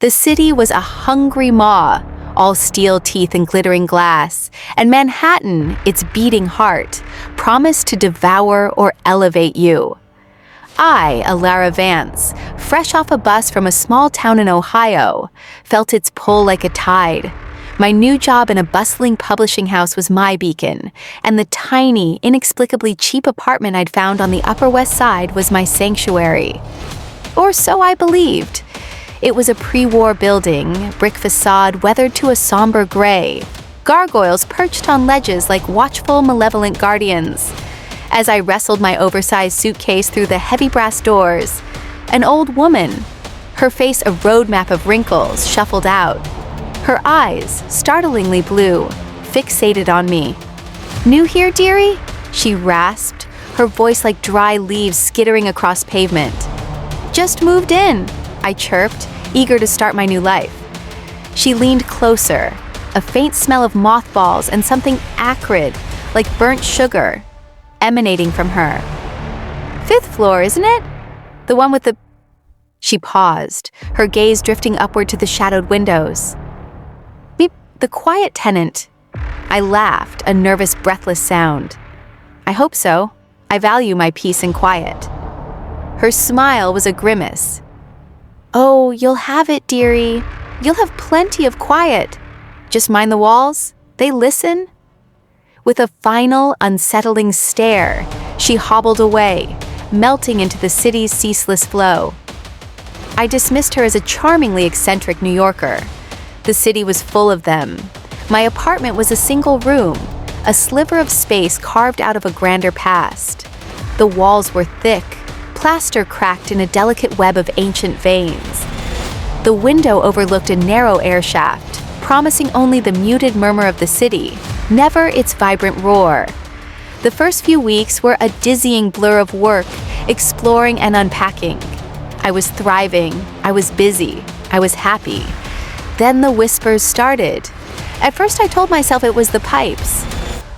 The city was a hungry maw, all steel teeth and glittering glass, and Manhattan, its beating heart, promised to devour or elevate you. I, Elara Vance, fresh off a bus from a small town in Ohio, felt its pull like a tide. My new job in a bustling publishing house was my beacon, and the tiny, inexplicably cheap apartment I'd found on the Upper West Side was my sanctuary. Or so I believed. It was a pre-war building, brick facade weathered to a somber gray, gargoyles perched on ledges like watchful, malevolent guardians. As I wrestled my oversized suitcase through the heavy brass doors, an old woman, her face a roadmap of wrinkles, shuffled out. Her eyes, startlingly blue, fixated on me. "New here, dearie?" she rasped, her voice like dry leaves skittering across pavement. "Just moved in," I chirped, eager to start my new life. She leaned closer, a faint smell of mothballs and something acrid, like burnt sugar, emanating from her. "Fifth floor, isn't it? The one with the—" She paused, her gaze drifting upward to the shadowed windows. "The quiet tenant." I laughed, a nervous, breathless sound. "I hope so. I value my peace and quiet." Her smile was a grimace. "Oh, you'll have it, dearie. You'll have plenty of quiet. Just mind the walls. They listen." With a final, unsettling stare, she hobbled away, melting into the city's ceaseless flow. I dismissed her as a charmingly eccentric New Yorker. The city was full of them. My apartment was a single room, a sliver of space carved out of a grander past. The walls were thick, plaster cracked in a delicate web of ancient veins. The window overlooked a narrow air shaft, promising only the muted murmur of the city, never its vibrant roar. The first few weeks were a dizzying blur of work, exploring and unpacking. I was thriving, I was busy, I was happy. Then the whispers started. At first I told myself it was the pipes.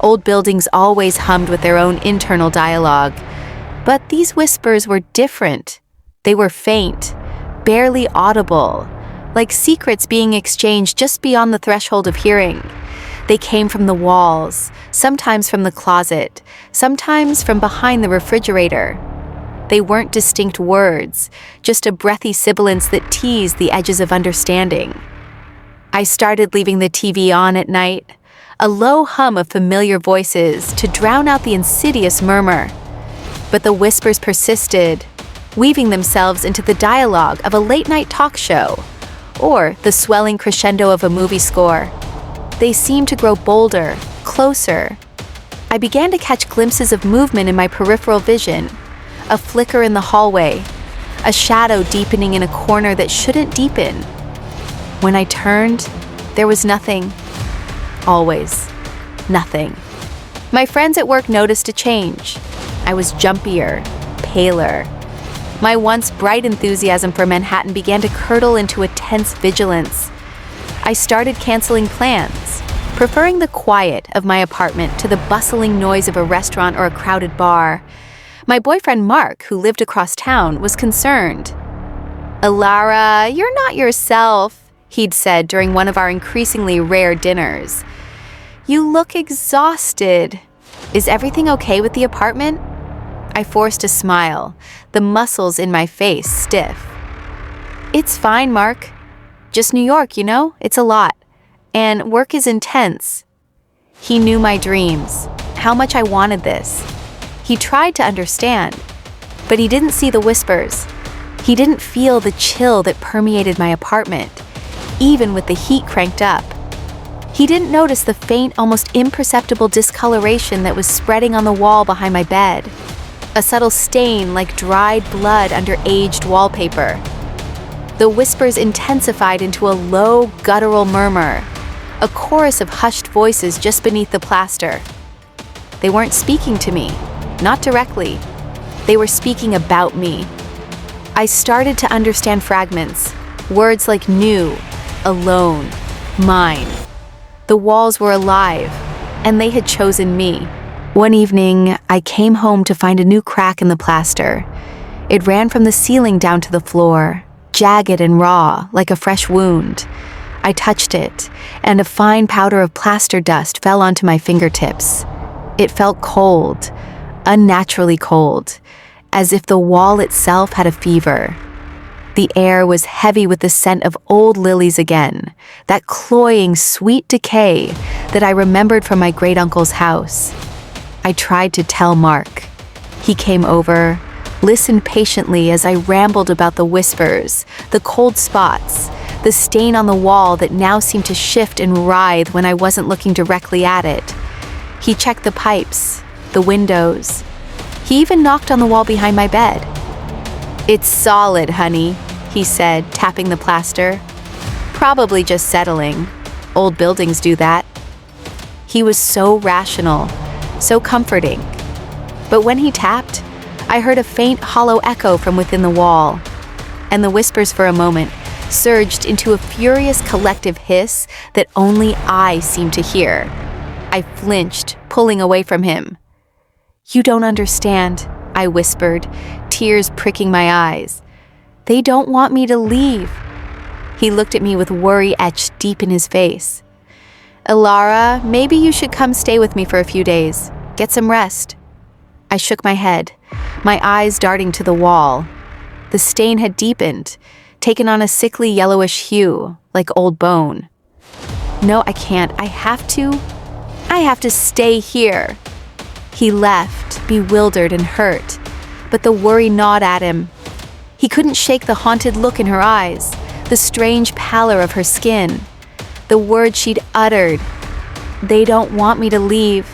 Old buildings always hummed with their own internal dialogue. But these whispers were different. They were faint, barely audible, like secrets being exchanged just beyond the threshold of hearing. They came from the walls, sometimes from the closet, sometimes from behind the refrigerator. They weren't distinct words, just a breathy sibilance that teased the edges of understanding. I started leaving the TV on at night, a low hum of familiar voices to drown out the insidious murmur. But the whispers persisted, weaving themselves into the dialogue of a late-night talk show, or the swelling crescendo of a movie score. They seemed to grow bolder, closer. I began to catch glimpses of movement in my peripheral vision, a flicker in the hallway, a shadow deepening in a corner that shouldn't deepen. When I turned, there was nothing. Always. Nothing. My friends at work noticed a change. I was jumpier, paler. My once bright enthusiasm for Manhattan began to curdle into a tense vigilance. I started canceling plans, preferring the quiet of my apartment to the bustling noise of a restaurant or a crowded bar. My boyfriend Mark, who lived across town, was concerned. "Elara, you're not yourself," he'd said during one of our increasingly rare dinners. "You look exhausted. Is everything okay with the apartment?" I forced a smile, the muscles in my face stiff. "It's fine, Mark. Just New York, you know? It's a lot. And work is intense." He knew my dreams, how much I wanted this. He tried to understand, but he didn't see the whispers. He didn't feel the chill that permeated my apartment, even with the heat cranked up. He didn't notice the faint, almost imperceptible discoloration that was spreading on the wall behind my bed, a subtle stain like dried blood under aged wallpaper. The whispers intensified into a low, guttural murmur, a chorus of hushed voices just beneath the plaster. They weren't speaking to me, not directly. They were speaking about me. I started to understand fragments, words like new, alone, mine. The walls were alive, and they had chosen me. One evening, I came home to find a new crack in the plaster. It ran from the ceiling down to the floor, jagged and raw, like a fresh wound. I touched it, and a fine powder of plaster dust fell onto my fingertips. It felt cold, unnaturally cold, as if the wall itself had a fever. The air was heavy with the scent of old lilies again, that cloying, sweet decay that I remembered from my great-uncle's house. I tried to tell Mark. He came over, listened patiently as I rambled about the whispers, the cold spots, the stain on the wall that now seemed to shift and writhe when I wasn't looking directly at it. He checked the pipes, the windows. He even knocked on the wall behind my bed. "It's solid, honey," he said, tapping the plaster. "Probably just settling. Old buildings do that." He was so rational, so comforting. But when he tapped, I heard a faint, hollow echo from within the wall, and the whispers for a moment surged into a furious collective hiss that only I seemed to hear. I flinched, pulling away from him. "You don't understand," I whispered, tears pricking my eyes. "They don't want me to leave." He looked at me with worry etched deep in his face. "Elara, maybe you should come stay with me for a few days. Get some rest." I shook my head, my eyes darting to the wall. The stain had deepened, taken on a sickly yellowish hue, like old bone. "No, I can't. I have to stay here." He left, bewildered and hurt, but the worry gnawed at him. He couldn't shake the haunted look in her eyes, the strange pallor of her skin. The words she'd uttered, "They don't want me to leave,"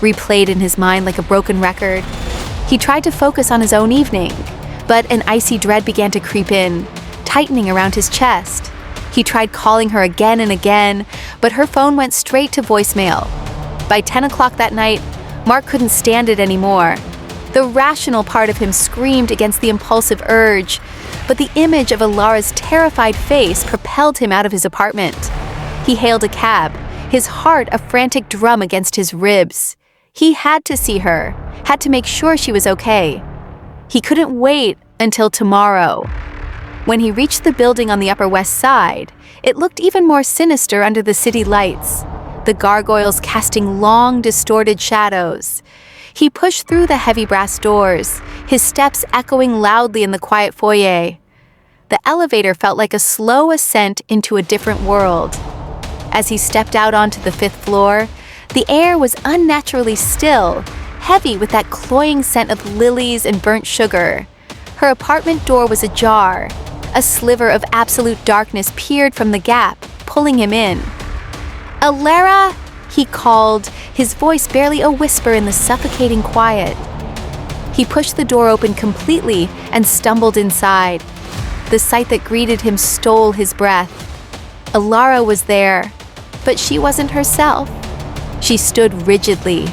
replayed in his mind like a broken record. He tried to focus on his own evening, but an icy dread began to creep in, tightening around his chest. He tried calling her again and again, but her phone went straight to voicemail. By 10 o'clock that night, Mark couldn't stand it anymore. The rational part of him screamed against the impulsive urge, but the image of Elara's terrified face propelled him out of his apartment. He hailed a cab, his heart a frantic drum against his ribs. He had to see her, had to make sure she was okay. He couldn't wait until tomorrow. When he reached the building on the Upper West Side, it looked even more sinister under the city lights, the gargoyles casting long, distorted shadows. He pushed through the heavy brass doors, his steps echoing loudly in the quiet foyer. The elevator felt like a slow ascent into a different world. As he stepped out onto the 5th floor, the air was unnaturally still, heavy with that cloying scent of lilies and burnt sugar. Her apartment door was ajar. A sliver of absolute darkness peered from the gap, pulling him in. "Elara!" he called, his voice barely a whisper in the suffocating quiet. He pushed the door open completely and stumbled inside. The sight that greeted him stole his breath. Elara was there, but she wasn't herself. She stood rigidly,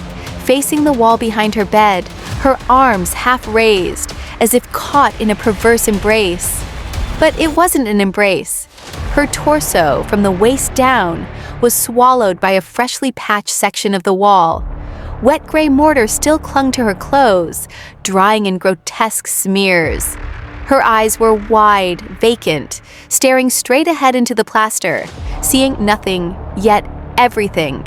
facing the wall behind her bed, her arms half raised, as if caught in a perverse embrace. But it wasn't an embrace. Her torso, from the waist down, was swallowed by a freshly patched section of the wall. Wet gray mortar still clung to her clothes, drying in grotesque smears. Her eyes were wide, vacant, staring straight ahead into the plaster, seeing nothing, yet everything.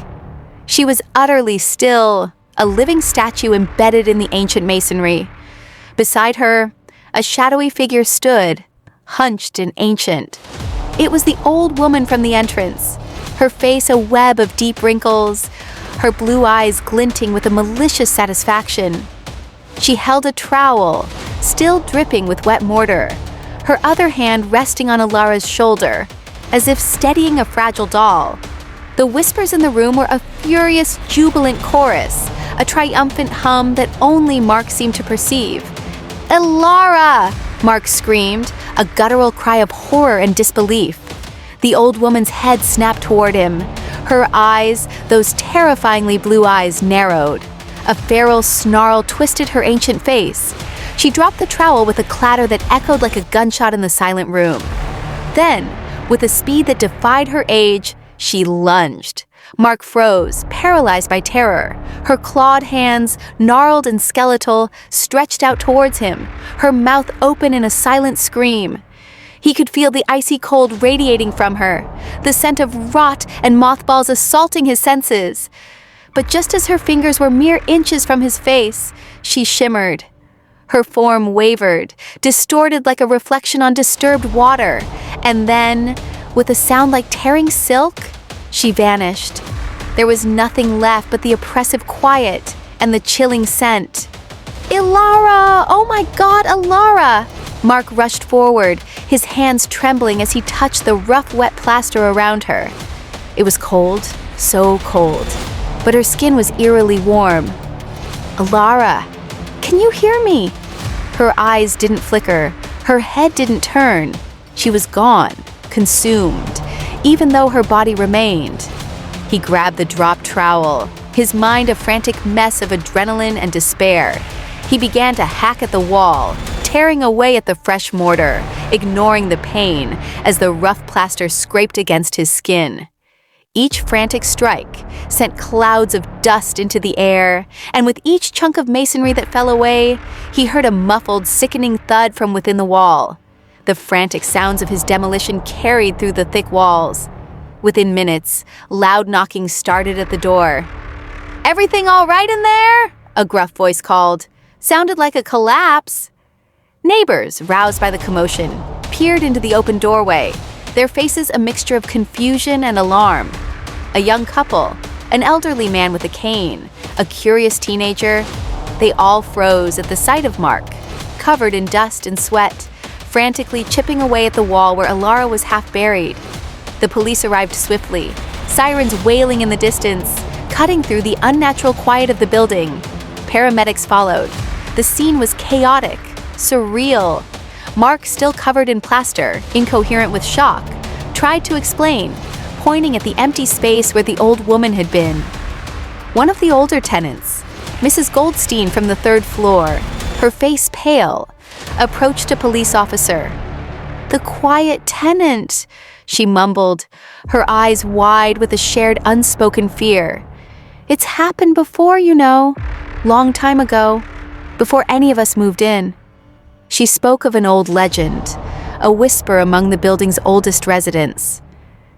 She was utterly still, a living statue embedded in the ancient masonry. Beside her, a shadowy figure stood, hunched and ancient. It was the old woman from the entrance, her face a web of deep wrinkles, her blue eyes glinting with a malicious satisfaction. She held a trowel, still dripping with wet mortar, her other hand resting on Elara's shoulder, as if steadying a fragile doll. The whispers in the room were a furious, jubilant chorus, a triumphant hum that only Mark seemed to perceive. "Elara!" Mark screamed, a guttural cry of horror and disbelief. The old woman's head snapped toward him. Her eyes, those terrifyingly blue eyes, narrowed. A feral snarl twisted her ancient face. She dropped the trowel with a clatter that echoed like a gunshot in the silent room. Then, with a speed that defied her age, she lunged. Mark froze, paralyzed by terror. Her clawed hands, gnarled and skeletal, stretched out towards him, her mouth open in a silent scream. He could feel the icy cold radiating from her, the scent of rot and mothballs assaulting his senses. But just as her fingers were mere inches from his face, she shimmered. Her form wavered, distorted like a reflection on disturbed water, and then, with a sound like tearing silk, she vanished. There was nothing left but the oppressive quiet and the chilling scent. "Elara! Oh my God, Elara!" Mark rushed forward, his hands trembling as he touched the rough, wet plaster around her. It was cold, so cold, but her skin was eerily warm. "Elara, can you hear me?" Her eyes didn't flicker, her head didn't turn. She was gone, consumed, even though her body remained. He grabbed the dropped trowel, his mind a frantic mess of adrenaline and despair. He began to hack at the wall, tearing away at the fresh mortar, ignoring the pain as the rough plaster scraped against his skin. Each frantic strike sent clouds of dust into the air, and with each chunk of masonry that fell away, he heard a muffled, sickening thud from within the wall. The frantic sounds of his demolition carried through the thick walls. Within minutes, loud knocking started at the door. "Everything all right in there?" a gruff voice called. Sounded like a collapse. Neighbors, roused by the commotion, peered into the open doorway, their faces a mixture of confusion and alarm. A young couple, an elderly man with a cane, a curious teenager, they all froze at the sight of Mark, covered in dust and sweat, frantically chipping away at the wall where Elara was half buried. The police arrived swiftly, sirens wailing in the distance, cutting through the unnatural quiet of the building. Paramedics followed. The scene was chaotic, surreal. Mark, still covered in plaster, incoherent with shock, tried to explain, pointing at the empty space where the old woman had been. One of the older tenants, Mrs. Goldstein from the third floor, her face pale, approached a police officer. "The quiet tenant," she mumbled, her eyes wide with a shared unspoken fear. "It's happened before, you know, long time ago, before any of us moved in." She spoke of an old legend, a whisper among the building's oldest residents.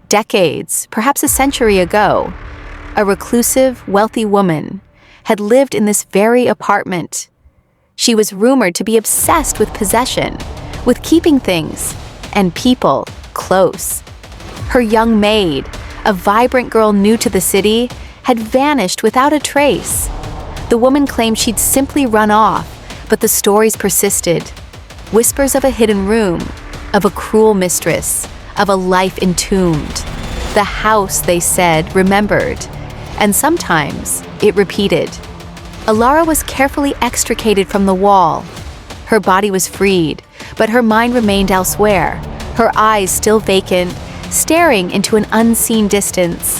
Decades, perhaps a century ago, a reclusive, wealthy woman had lived in this very apartment. She was rumored to be obsessed with possession, with keeping things and people close. Her young maid, a vibrant girl new to the city, had vanished without a trace. The woman claimed she'd simply run off, but the stories persisted. Whispers of a hidden room, of a cruel mistress, of a life entombed. The house, they said, remembered, and sometimes it repeated. Elara was carefully extricated from the wall. Her body was freed, but her mind remained elsewhere, her eyes still vacant, staring into an unseen distance.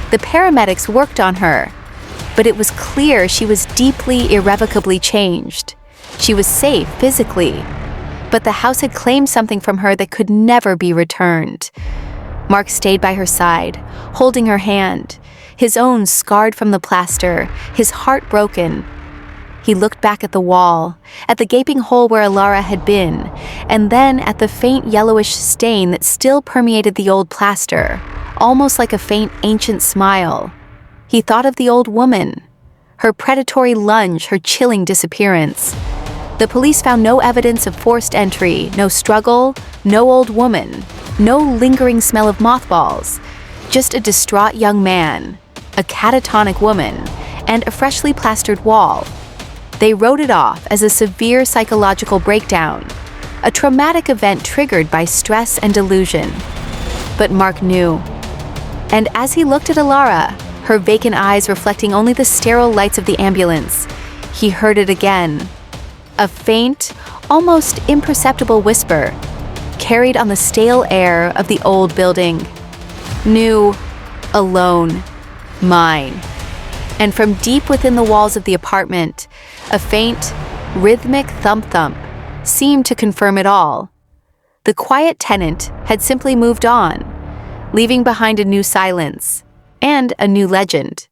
The paramedics worked on her, but it was clear she was deeply, irrevocably changed. She was safe physically, but the house had claimed something from her that could never be returned. Mark stayed by her side, holding her hand, his own scarred from the plaster, his heart broken. He looked back at the wall, at the gaping hole where Elara had been, and then at the faint yellowish stain that still permeated the old plaster, almost like a faint ancient smile. He thought of the old woman, her predatory lunge, her chilling disappearance. The police found no evidence of forced entry, no struggle, no old woman, no lingering smell of mothballs, just a distraught young man, a catatonic woman, and a freshly plastered wall. They wrote it off as a severe psychological breakdown, a traumatic event triggered by stress and delusion. But Mark knew. And as he looked at Elara, her vacant eyes reflecting only the sterile lights of the ambulance, he heard it again. A faint, almost imperceptible whisper, carried on the stale air of the old building. New, alone, mine. And from deep within the walls of the apartment, a faint, rhythmic thump-thump seemed to confirm it all. The quiet tenant had simply moved on, leaving behind a new silence and a new legend.